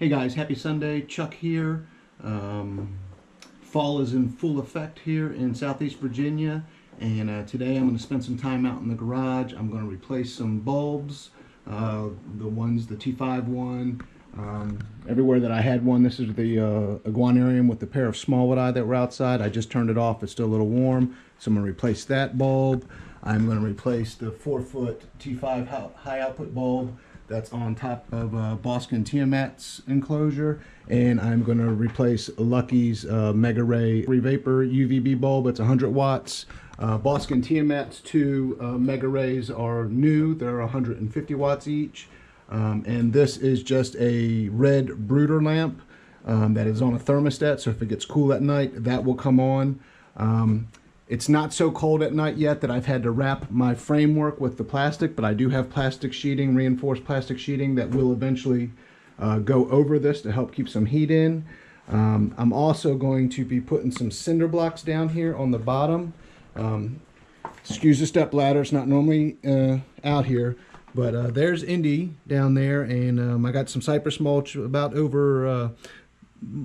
Hey guys, happy Sunday. Chuck here. Fall is in full effect here in Southeast Virginia, and today I'm going to spend some time out in the garage. I'm going to replace some bulbs, the T5 one. Everywhere that I had one. This is the Iguanarium with the pair of smallwood eye that were outside. I just turned it off. It's still a little warm, so I'm going to replace that bulb. I'm going to replace the 4-foot T5 high output bulb that's on top of Boston Tiamat's enclosure, and I'm going to replace Lucky's Mega Ray Vapor UVB bulb. It's 100 watts. Boston Tiamat's two Mega Rays are new. They're 150 watts each. And this is just a red brooder lamp that is on a thermostat, so if it gets cool at night, that will come on. It's not so cold at night yet that I've had to wrap my framework with the plastic, but I do have plastic sheeting, reinforced plastic sheeting that will eventually go over this to help keep some heat in. I'm also going to be putting some cinder blocks down here on the bottom. Excuse the step ladder, it's not normally out here. But there's Indy down there, and I got some cypress mulch about over, a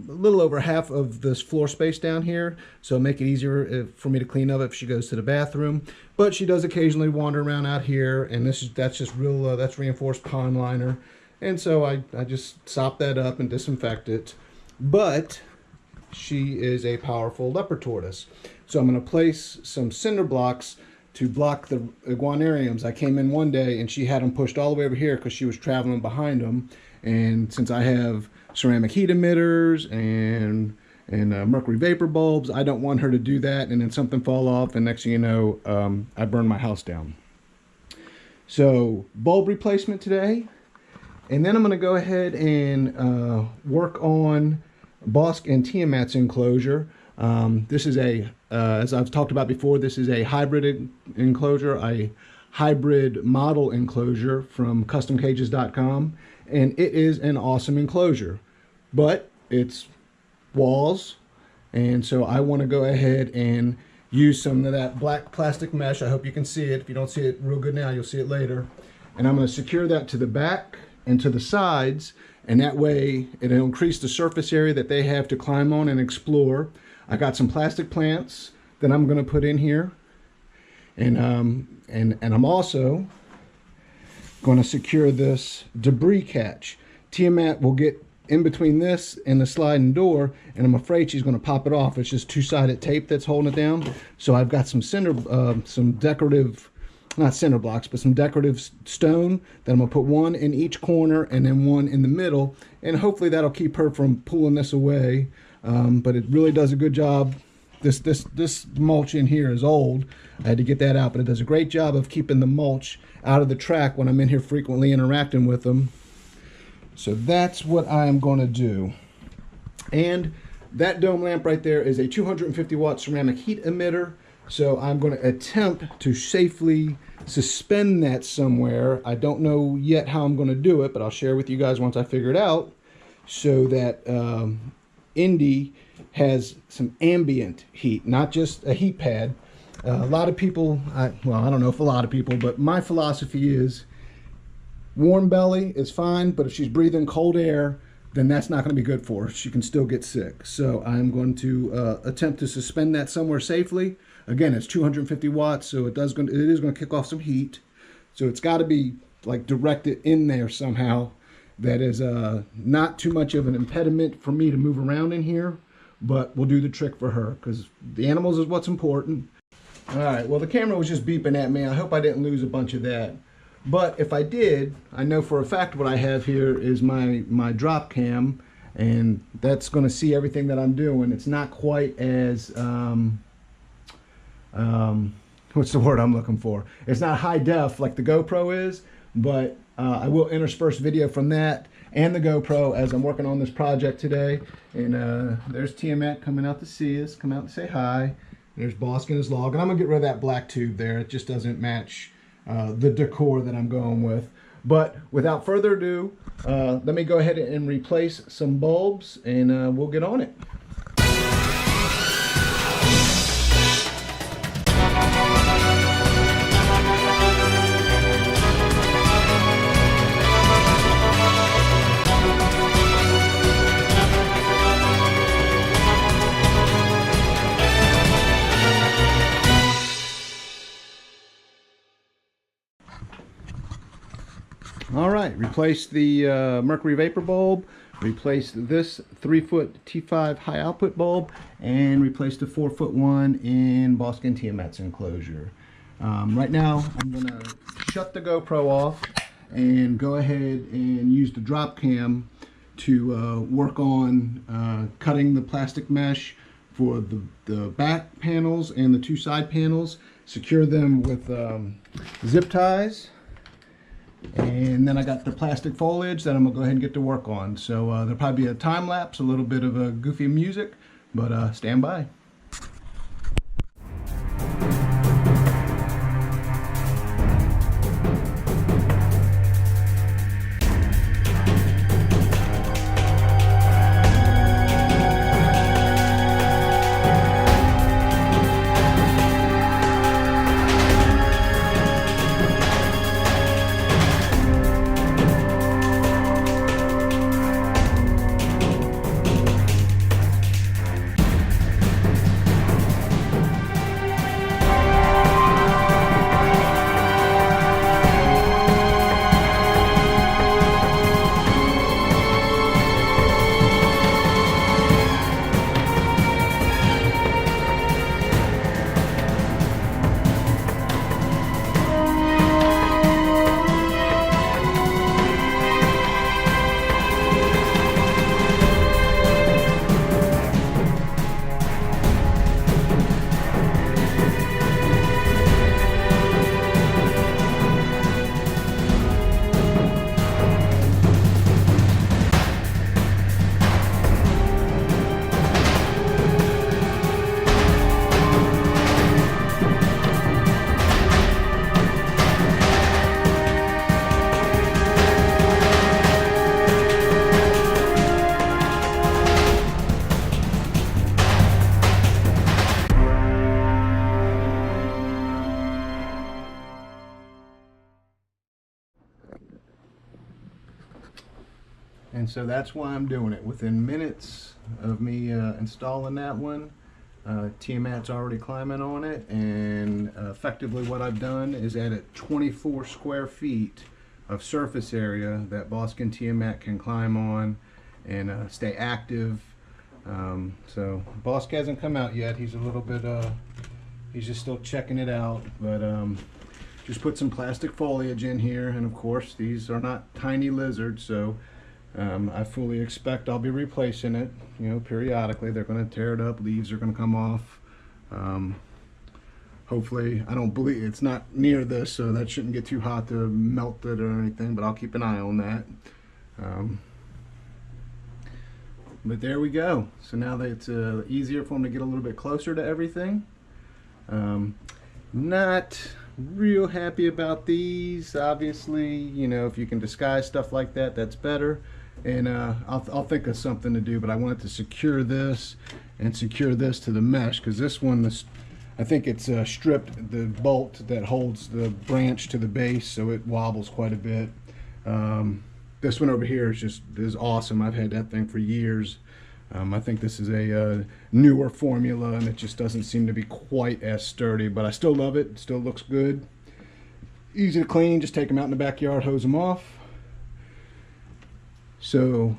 little over half of this floor space down here, so make it easier for me to clean up if she goes to the bathroom. But she does occasionally wander around out here, and that's just real, that's reinforced pond liner, and so I just sop that up and disinfect it. But she is a powerful leopard tortoise, so I'm going to place some cinder blocks to block the iguanariums. I came in one day and she had them pushed all the way over here because she was traveling behind them. And since I have ceramic heat emitters and mercury vapor bulbs, I don't want her to do that and then something fall off and next thing you know, I burn my house down. So bulb replacement today. And then I'm going to go ahead and work on Boston Tiamat's enclosure. This is as I've talked about before, this is a hybrid enclosure, a hybrid model enclosure from customcages.com, and it is an awesome enclosure, but it's walls, and so I want to go ahead and use some of that black plastic mesh. I hope you can see it. If you don't see it real good now, you'll see it later. And I'm going to secure that to the back and to the sides, and that way it'll increase the surface area that they have to climb on and explore. I got some plastic plants that I'm going to put in here, and I'm also going to secure this debris catch. Tiamat will get in between this and the sliding door, and I'm afraid she's going to pop it off. It's just two-sided tape that's holding it down. So I've got some decorative, not cinder blocks, but some decorative stone that I'm going to put one in each corner and then one in the middle, and hopefully that'll keep her from pulling this away. But it really does a good job. This mulch in here is old. I had to get that out, but it does a great job of keeping the mulch out of the track when I'm in here frequently interacting with them. So that's what I am going to do. And that dome lamp right there is a 250 watt ceramic heat emitter. So I'm going to attempt to safely suspend that somewhere. I don't know yet how I'm going to do it, but I'll share with you guys once I figure it out, so that Indy has some ambient heat, not just a heat pad. A lot of people, well, I don't know if a lot of people, but my philosophy is warm belly is fine, but if she's breathing cold air, then that's not going to be good for her. She can still get sick. So I'm going to attempt to suspend that somewhere safely. Again, it's 250 watts, so it is going to kick off some heat. So it's got to be like directed in there somehow. That is not too much of an impediment for me to move around in here, but we'll do the trick for her because the animals is what's important. All right, well, the camera was just beeping at me. I hope I didn't lose a bunch of that. But if I did, I know for a fact what I have here is my drop cam, and that's going to see everything that I'm doing. It's not quite as, what's the word I'm looking for? It's not high def like the GoPro is, but I will intersperse video from that and the GoPro as I'm working on this project today. And there's Tiamat coming out to see us, come out and say hi. There's Boston's log, and I'm gonna get rid of that black tube there. It just doesn't match the decor that I'm going with. But without further ado, let me go ahead and replace some bulbs, and we'll get on it. replace the mercury vapor bulb, replace this 3-foot T5 high output bulb, and replace the 4-foot one in Bosque and Tiamat's enclosure. Right now I'm going to shut the GoPro off and go ahead and use the drop cam to work on cutting the plastic mesh for the back panels and the 2 side panels, secure them with zip ties, and then I got the plastic foliage that I'm gonna go ahead and get to work on. So there'll probably be a time lapse, a little bit of a goofy music, but stand by. And so that's why I'm doing it. Within minutes of me installing that one, Tiamat's already climbing on it, and effectively what I've done is added 24 square feet of surface area that Bosque and Tiamat can climb on and stay active. So Bosque hasn't come out yet. He's a little bit, he's just still checking it out, but just put some plastic foliage in here, and of course these are not tiny lizards, so I fully expect I'll be replacing it, you know, periodically. They're going to tear it up, leaves are going to come off. Hopefully, I don't believe it's not near this, so that shouldn't get too hot to melt it or anything, but I'll keep an eye on that. But there we go. So now that it's easier for them to get a little bit closer to everything. Not real happy about these. Obviously, you know, if you can disguise stuff like that, that's better. And I'll think of something to do, but I wanted to secure this and secure this to the mesh, because this one, I think it's stripped the bolt that holds the branch to the base, so it wobbles quite a bit. This one over here is awesome. I've had that thing for years. I think this is a newer formula, and it just doesn't seem to be quite as sturdy, but I still love it. It still looks good. Easy to clean. Just take them out in the backyard, hose them off. So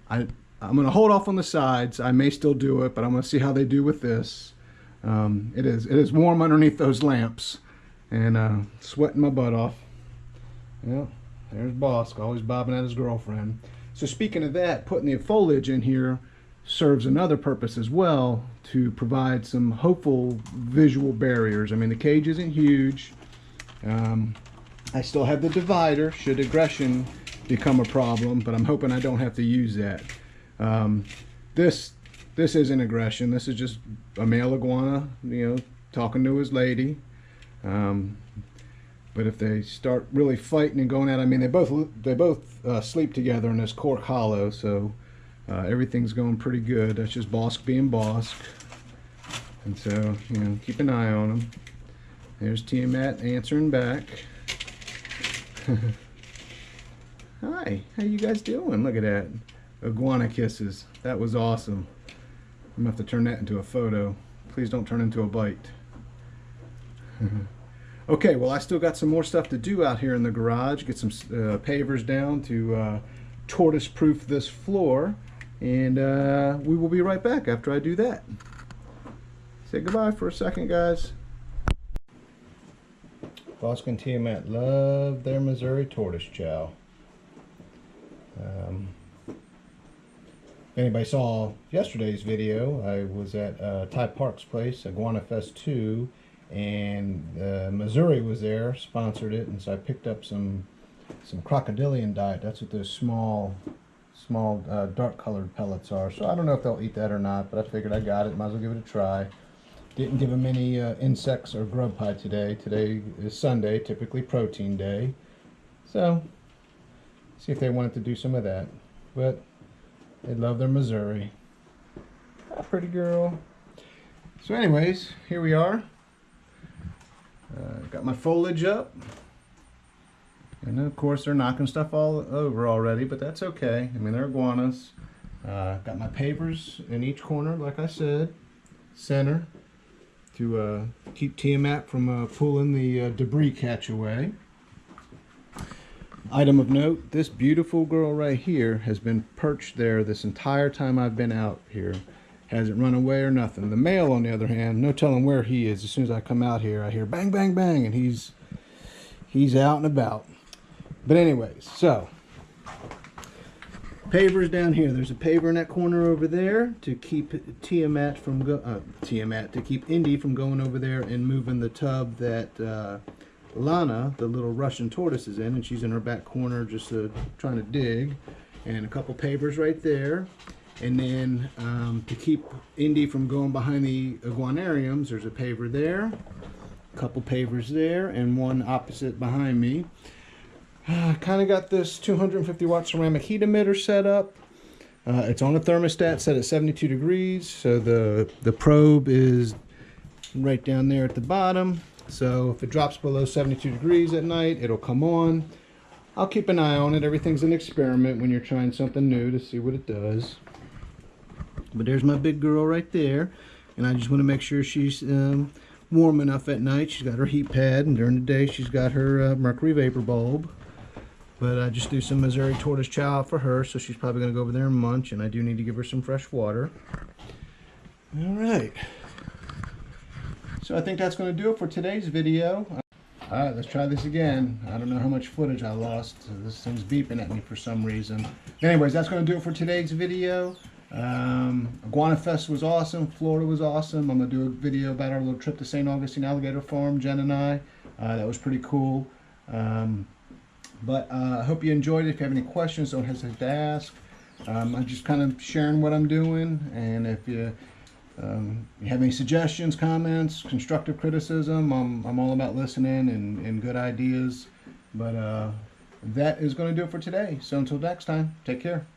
I'm going to hold off on the sides. I may still do it, but I'm going to see how they do with this. It is warm underneath those lamps, and sweating my butt off. Well, there's Bosque, always bobbing at his girlfriend. So speaking of that, putting the foliage in here serves another purpose as well, to provide some hopeful visual barriers. I mean, the cage isn't huge. I still have the divider should aggression become a problem, but I'm hoping I don't have to use that. This isn't aggression. This is just a male iguana, you know, talking to his lady. But if they start really fighting and going at it, I mean, they both sleep together in this cork hollow, so everything's going pretty good. That's just Bosque being Bosque. And so, you know, keep an eye on them. There's Tiamat answering back. Hi, how you guys doing? Look at that. Iguana kisses. That was awesome. I'm gonna have to turn that into a photo. Please don't turn into a bite. Okay, well, I still got some more stuff to do out here in the garage. Get some pavers down to tortoise-proof this floor, and we will be right back after I do that. Say goodbye for a second, guys. Bosque and Tiamat love their Missouri tortoise chow. If anybody saw yesterday's video, I was at Ty Park's place, Iguana Fest 2, and Missouri was there, sponsored it, and so I picked up some crocodilian diet. That's what those small dark colored pellets are. So I don't know if they'll eat that or not, but I figured I got it, might as well give it a try. Didn't give them any insects or grub pie today. Today is Sunday, typically protein day. So, see if they wanted to do some of that. But they love their Missouri. Ah, pretty girl. So anyways, here we are. Got my foliage up. And of course they're knocking stuff all over already, but that's okay. I mean, they're iguanas. Got my pavers in each corner, like I said. Center. To keep Tiamat from pulling the debris catch away. Item of note, this beautiful girl right here has been perched there this entire time I've been out here. Hasn't run away or nothing. The male, on the other hand, no telling where he is. As soon as I come out here, I hear bang, bang, bang, and he's out and about. But anyways, so pavers down here. There's a paver in that corner over there to keep Tiamat from to keep Indy from going over there and moving the tub that Lana, the little Russian tortoise, is in, and she's in her back corner just trying to dig. And a couple pavers right there. And then to keep Indy from going behind the iguanariums, there's a paver there, a couple pavers there, and one opposite behind me. Kind of got this 250 watt ceramic heat emitter set up. It's on a thermostat set at 72 degrees, so the probe is right down there at the bottom. So if it drops below 72 degrees at night, it'll come on. I'll keep an eye on it. Everything's an experiment when you're trying something new to see what it does. But there's my big girl right there, and I just want to make sure she's warm enough at night. She's got her heat pad, and during the day she's got her mercury vapor bulb. But I just do some Missouri tortoise chow for her, so she's probably going to go over there and munch, and I do need to give her some fresh water. All right. So I think that's going to do it for today's video. All right, let's try this again. I don't know how much footage I lost. This thing's beeping at me for some reason. Anyways, that's going to do it for today's video. Iguana Fest was awesome. Florida was awesome. I'm going to do a video about our little trip to St. Augustine Alligator Farm, Jen and I. That was pretty cool. But I hope you enjoyed it. If you have any questions, don't hesitate to ask. I'm just kind of sharing what I'm doing, and if you have any suggestions, comments, constructive criticism, I'm all about listening and good ideas. But that is going to do it for today. So until next time, take care.